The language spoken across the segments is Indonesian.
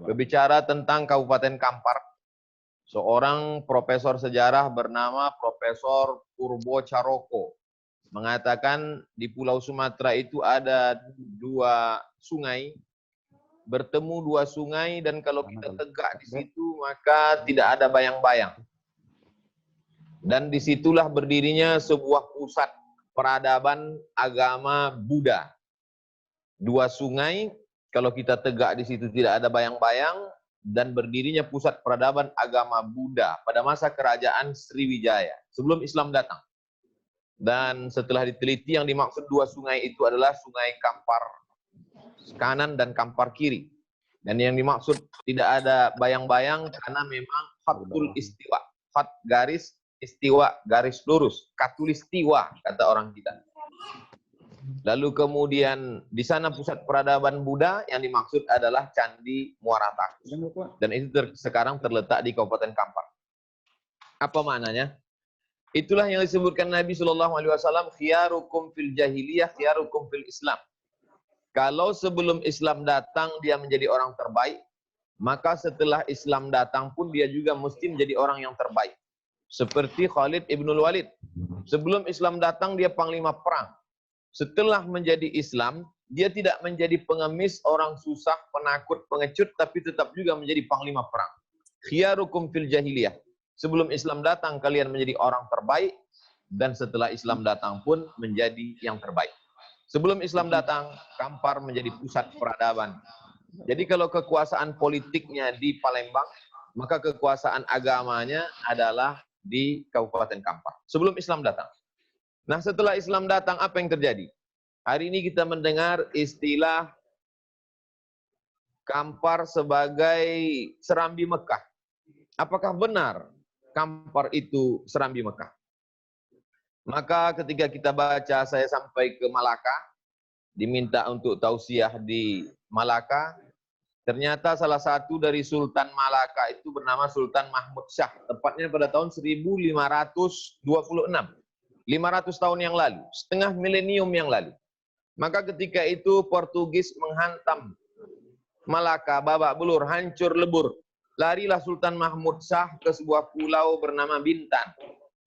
berbicara tentang Kabupaten Kampar. Seorang profesor sejarah bernama Profesor Purbo Caroko mengatakan di Pulau Sumatera itu ada dua sungai, bertemu dua sungai, dan kalau kita tegak di situ maka tidak ada bayang-bayang. Dan disitulah berdirinya sebuah pusat peradaban agama Buddha. Dua sungai, kalau kita tegak di situ tidak ada bayang-bayang, dan berdirinya pusat peradaban agama Buddha pada masa kerajaan Sriwijaya, sebelum Islam datang. Dan setelah diteliti, yang dimaksud dua sungai itu adalah sungai Kampar kanan dan Kampar kiri. Dan yang dimaksud tidak ada bayang-bayang karena memang khatul istiwa. Khat garis, istiwa garis lurus. Katulistiwa kata orang kita. Lalu kemudian di sana pusat peradaban Buddha, yang dimaksud adalah Candi Muara Takus. Dan itu sekarang terletak di Kabupaten Kampar. Apa maknanya? Itulah yang disebutkan Nabi SAW, khiyarukum fil jahiliyah, khiyarukum fil Islam. Kalau sebelum Islam datang dia menjadi orang terbaik, maka setelah Islam datang pun dia juga mesti menjadi orang yang terbaik. Seperti Khalid ibnul Walid. Sebelum Islam datang dia panglima perang. Setelah menjadi Islam, dia tidak menjadi pengemis, orang susah, penakut, pengecut, tapi tetap juga menjadi panglima perang. Khiyarukum fil jahiliyah. Sebelum Islam datang, kalian menjadi orang terbaik, dan setelah Islam datang pun menjadi yang terbaik. Sebelum Islam datang, Kampar menjadi pusat peradaban. Jadi kalau kekuasaan politiknya di Palembang, maka kekuasaan agamanya adalah di Kabupaten Kampar. Sebelum Islam datang. Nah, setelah Islam datang, apa yang terjadi? Hari ini kita mendengar istilah Kampar sebagai Serambi Mekah. Apakah benar Kampar itu Serambi Mekah? Maka ketika kita baca, saya sampai ke Malaka, diminta untuk tausiah di Malaka, ternyata salah satu dari Sultan Malaka itu bernama Sultan Mahmud Shah, tepatnya pada tahun 1526. 500 tahun yang lalu, setengah milenium yang lalu. Maka ketika itu Portugis menghantam Malaka, babak belur, hancur lebur. Larilah Sultan Mahmud Shah ke sebuah pulau bernama Bintan.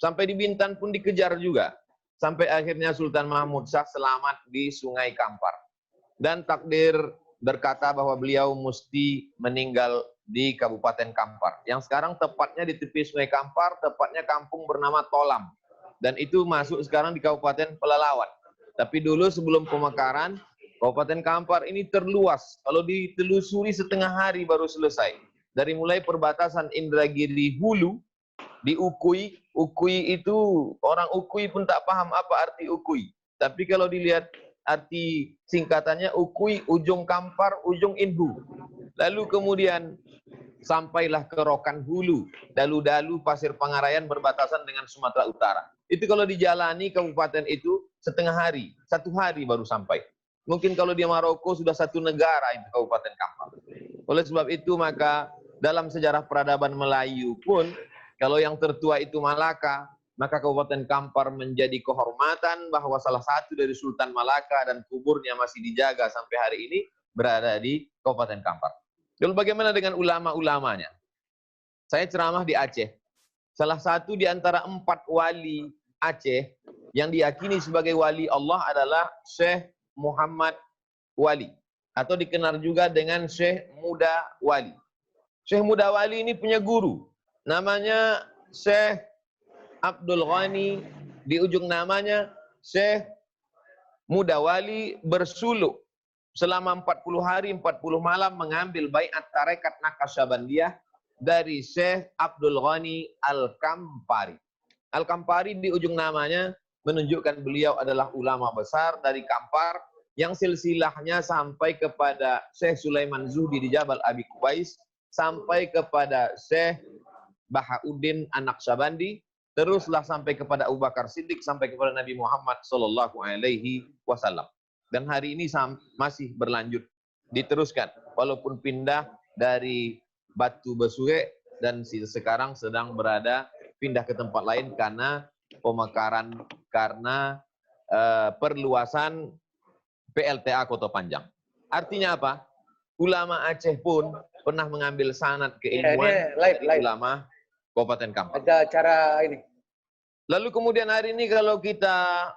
Sampai di Bintan pun dikejar juga. Sampai akhirnya Sultan Mahmud Shah selamat di Sungai Kampar. Dan takdir berkata bahwa beliau mesti meninggal di Kabupaten Kampar. Yang sekarang tepatnya di tepi Sungai Kampar, tepatnya kampung bernama Tolam. Dan itu masuk sekarang di Kabupaten Pelalawan. Tapi dulu sebelum pemekaran, Kabupaten Kampar ini terluas. Kalau ditelusuri setengah hari baru selesai. Dari mulai perbatasan Indragiri Hulu, di Ukui. Ukui itu, orang Ukui pun tak paham apa arti Ukui. Tapi kalau dilihat arti singkatannya, Ukui, ujung Kampar, ujung Inhu. Lalu kemudian sampailah ke Rokan Hulu, Dalu-Dalu, Pasir Pangarayan berbatasan dengan Sumatera Utara. Itu kalau dijalani kabupaten itu setengah hari, 1 hari baru sampai. Mungkin kalau di Maroko sudah 1 negara itu Kabupaten Kampar. Oleh sebab itu maka dalam sejarah peradaban Melayu pun, kalau yang tertua itu Malaka, maka Kabupaten Kampar menjadi kehormatan bahwa salah satu dari Sultan Malaka dan kuburnya masih dijaga sampai hari ini berada di Kabupaten Kampar. Lalu bagaimana dengan ulama-ulamanya? Saya ceramah di Aceh. Salah satu di antara 4 wali Aceh yang diyakini sebagai wali Allah adalah Syekh Muhammad Wali. Atau dikenal juga dengan Syekh Muda Wali. Syekh Muda Wali ini punya guru. Namanya Syekh Abdul Ghani. Di ujung namanya Syekh Muda Wali bersuluk selama 40 hari 40 malam mengambil baiat tarekat Naqsyabandiyah dari Syekh Abdul Ghani Al-Kampari. Al-Kampari di ujung namanya menunjukkan beliau adalah ulama besar dari Kampar yang silsilahnya sampai kepada Syekh Sulaiman Zuhdi di Jabal Abi Qubais, sampai kepada Syekh Bahauddin An-Naqsyabandi, teruslah sampai kepada Abu Bakar Siddiq, sampai kepada Nabi Muhammad SAW. Dan hari ini masih berlanjut, diteruskan. Walaupun pindah dari Batu Besuhe dan sekarang sedang berada pindah ke tempat lain karena pemekaran, karena perluasan PLTA Kota Panjang. Artinya apa? Ulama Aceh pun pernah mengambil sanad Iya, keilmuan ini dari ulama Kabupaten Kampar. ada acara ini. Lalu kemudian hari ini kalau kita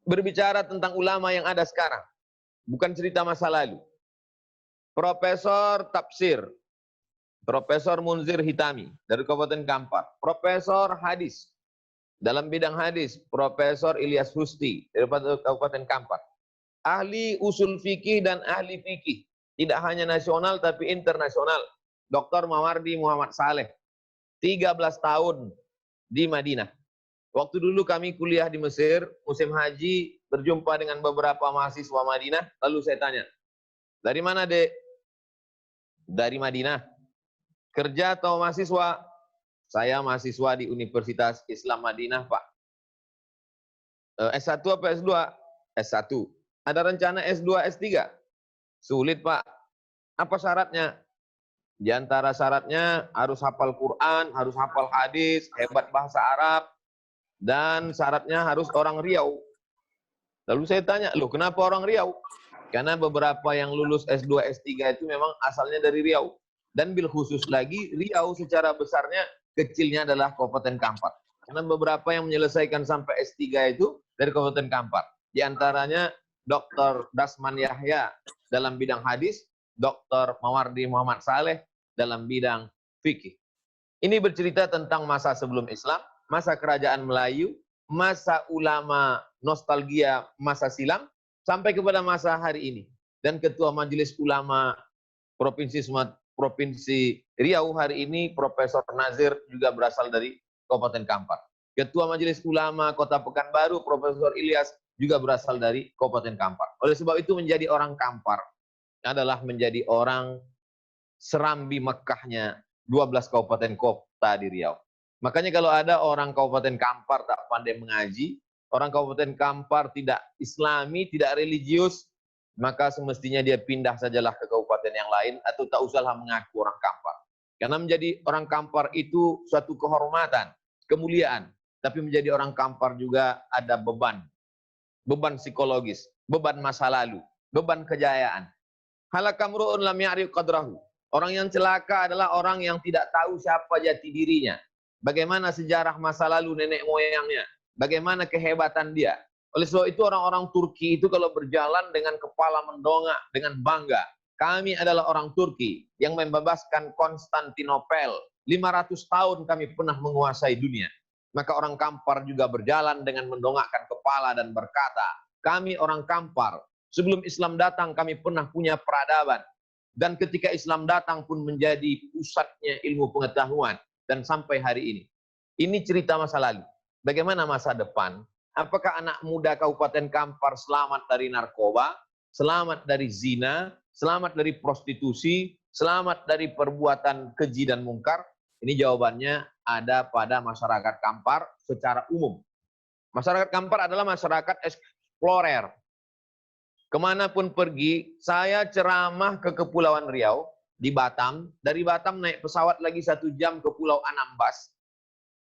berbicara tentang ulama yang ada sekarang, bukan cerita masa lalu. Profesor Tafsir, Profesor Munzir Hitami dari Kabupaten Kampar, Profesor Hadis dalam bidang hadis, Profesor Ilyas Husti dari Kabupaten Kampar, ahli usul fikih dan ahli fikih, tidak hanya nasional tapi internasional, Dr. Mawardi Muhammad Saleh, 13 tahun di Madinah. Waktu dulu kami kuliah di Mesir, musim haji, berjumpa dengan beberapa mahasiswa Madinah, lalu saya tanya, dari mana dek? Dari Madinah. Kerja atau mahasiswa? Saya mahasiswa di Universitas Islam Madinah, Pak. S1 apa S2? S1. Ada rencana S2, S3? Sulit, Pak. Apa syaratnya? Di antara syaratnya harus hafal Quran, harus hafal hadis, hebat bahasa Arab, dan syaratnya harus orang Riau. Lalu saya tanya, loh kenapa orang Riau? Karena beberapa yang lulus S2, S3 itu memang asalnya dari Riau. Dan bil khusus lagi, Riau secara besarnya, kecilnya adalah Kabupaten Kampar. Karena beberapa yang menyelesaikan sampai S3 itu dari Kabupaten Kampar. Di antaranya Dr. Dasman Yahya dalam bidang hadis, Dr. Mawardi Muhammad Saleh dalam bidang fikih. Ini bercerita tentang masa sebelum Islam, masa kerajaan Melayu, masa ulama nostalgia masa silam, sampai kepada masa hari ini. Dan Ketua Majelis Ulama Provinsi Riau hari ini, Profesor Nazir, juga berasal dari Kabupaten Kampar. Ketua Majelis Ulama Kota Pekanbaru, Profesor Ilyas, juga berasal dari Kabupaten Kampar. Oleh sebab itu menjadi orang Kampar adalah menjadi orang serambi Mekkahnya 12 kabupaten kota di Riau. Makanya kalau ada orang Kabupaten Kampar tak pandai mengaji, orang Kabupaten Kampar tidak Islami, tidak religius, maka semestinya dia pindah sajalah ke kabupaten yang lain atau tak usahlah mengaku orang Kampar. Karena menjadi orang Kampar itu suatu kehormatan, kemuliaan. Tapi menjadi orang Kampar juga ada beban. Beban psikologis, beban masa lalu, beban kejayaan. Halakamru'un lam ya'rif qadrahu. Orang yang celaka adalah orang yang tidak tahu siapa jati dirinya. Bagaimana sejarah masa lalu nenek moyangnya. Bagaimana kehebatan dia. Oleh sebab itu orang-orang Turki itu kalau berjalan dengan kepala mendongak, dengan bangga. Kami adalah orang Turki yang membebaskan Konstantinopel. 500 tahun kami pernah menguasai dunia. Maka orang Kampar juga berjalan dengan mendongakkan kepala dan berkata, kami orang Kampar, sebelum Islam datang kami pernah punya peradaban. Dan ketika Islam datang pun menjadi pusatnya ilmu pengetahuan. Dan sampai hari ini. Ini cerita masa lalu. Bagaimana masa depan? Apakah anak muda Kabupaten Kampar selamat dari narkoba, selamat dari zina, selamat dari prostitusi, selamat dari perbuatan keji dan mungkar? Ini jawabannya ada pada masyarakat Kampar secara umum. Masyarakat Kampar adalah masyarakat eksplorer. Kemanapun pergi, saya ceramah ke Kepulauan Riau, di Batam. Dari Batam naik pesawat lagi 1 jam ke Pulau Anambas.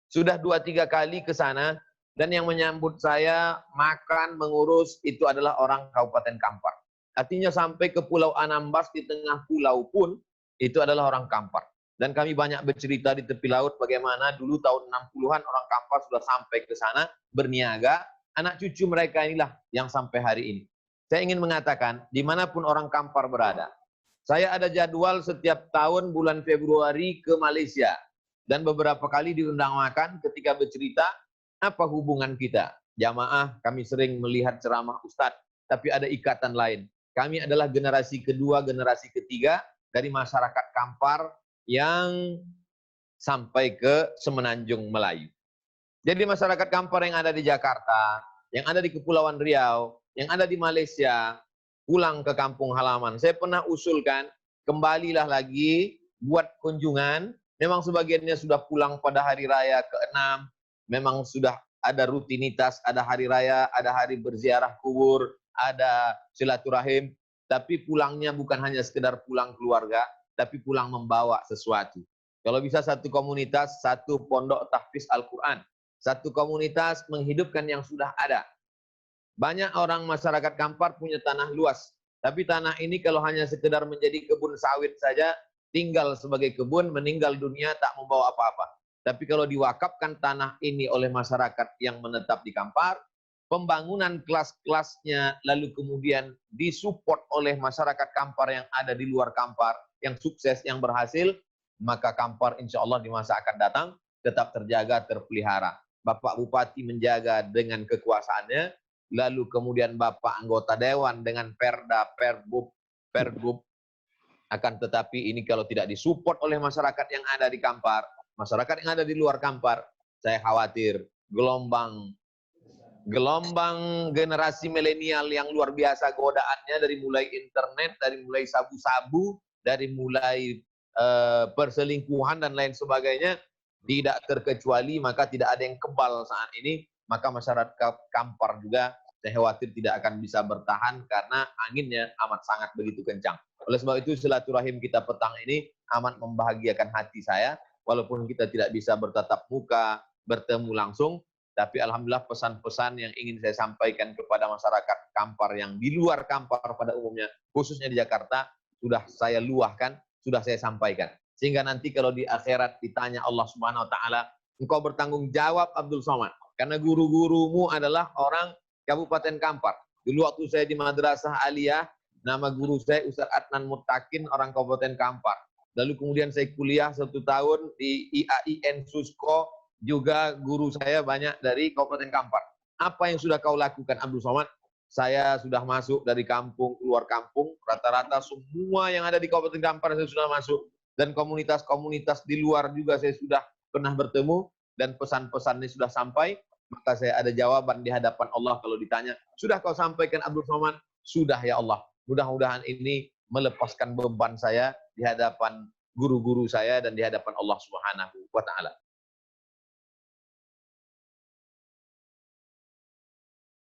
Sudah 2-3 kali ke sana. Dan yang menyambut saya, makan, mengurus, itu adalah orang Kabupaten Kampar. Artinya sampai ke Pulau Anambas di tengah pulau pun, itu adalah orang Kampar. Dan kami banyak bercerita di tepi laut bagaimana dulu tahun 60-an orang Kampar sudah sampai ke sana, berniaga. Anak cucu mereka inilah yang sampai hari ini. Saya ingin mengatakan, dimanapun orang Kampar berada, saya ada jadwal setiap tahun bulan Februari ke Malaysia. Dan beberapa kali diundang makan ketika bercerita, apa hubungan kita? Jamaah, kami sering melihat ceramah Ustadz, tapi ada ikatan lain. Kami adalah generasi kedua, generasi ketiga dari masyarakat Kampar yang sampai ke Semenanjung Melayu. Jadi masyarakat Kampar yang ada di Jakarta, yang ada di Kepulauan Riau, yang ada di Malaysia, pulang ke kampung halaman. Saya pernah usulkan, kembalilah lagi, buat kunjungan. Memang sebagiannya sudah pulang pada hari raya ke-6, memang sudah ada rutinitas, ada hari raya, ada hari berziarah kubur, ada silaturahim, tapi pulangnya bukan hanya sekedar pulang keluarga, tapi pulang membawa sesuatu. Kalau bisa satu komunitas, satu pondok tahfiz Al-Quran, satu komunitas menghidupkan yang sudah ada. Banyak orang masyarakat Kampar punya tanah luas, Tapi tanah ini kalau hanya sekedar menjadi kebun sawit saja, tinggal sebagai kebun, meninggal dunia tak membawa apa-apa. Tapi kalau diwakafkan tanah ini oleh masyarakat yang menetap di Kampar, pembangunan kelas-kelasnya, lalu kemudian disupport oleh masyarakat Kampar yang ada di luar Kampar, yang sukses, yang berhasil, maka Kampar insya Allah di masa akan datang tetap terjaga, terpelihara. Bapak Bupati menjaga dengan kekuasaannya, lalu kemudian Bapak anggota Dewan dengan Perda, Pergub, akan tetapi ini kalau tidak disupport oleh masyarakat yang ada di Kampar, masyarakat yang ada di luar Kampar, saya khawatir gelombang generasi milenial yang luar biasa godaannya dari mulai internet, dari mulai sabu-sabu, dari mulai perselingkuhan dan lain sebagainya, tidak terkecuali, maka tidak ada yang kebal saat ini, maka masyarakat Kampar juga saya khawatir tidak akan bisa bertahan karena anginnya amat sangat begitu kencang. Oleh sebab itu silaturahim kita petang ini amat membahagiakan hati saya, walaupun kita tidak bisa bertatap muka, bertemu langsung, tapi alhamdulillah pesan-pesan yang ingin saya sampaikan kepada masyarakat Kampar yang di luar Kampar pada umumnya, khususnya di Jakarta, sudah saya luahkan, sudah saya sampaikan. Sehingga nanti kalau di akhirat ditanya Allah Subhanahu wa taala, engkau bertanggung jawab Abdul Somad, karena guru-gurumu adalah orang Kabupaten Kampar. Dulu waktu saya di Madrasah Aliyah, nama guru saya Ustaz Adnan Muttaqin, orang Kabupaten Kampar. Lalu kemudian saya kuliah 1 tahun di IAIN Susko, juga guru saya banyak dari Kabupaten Kampar. Apa yang sudah kau lakukan Abdul Somad? Saya sudah masuk dari kampung, keluar kampung, rata-rata semua yang ada di Kabupaten Kampar saya sudah masuk. Dan komunitas-komunitas di luar juga saya sudah pernah bertemu, dan pesan-pesannya sudah sampai. Maka saya ada jawaban di hadapan Allah kalau ditanya, sudah kau sampaikan Abdul Somad? Sudah ya Allah. Mudah-mudahan ini melepaskan beban saya di hadapan guru-guru saya dan di hadapan Allah Subhanahu wa taala.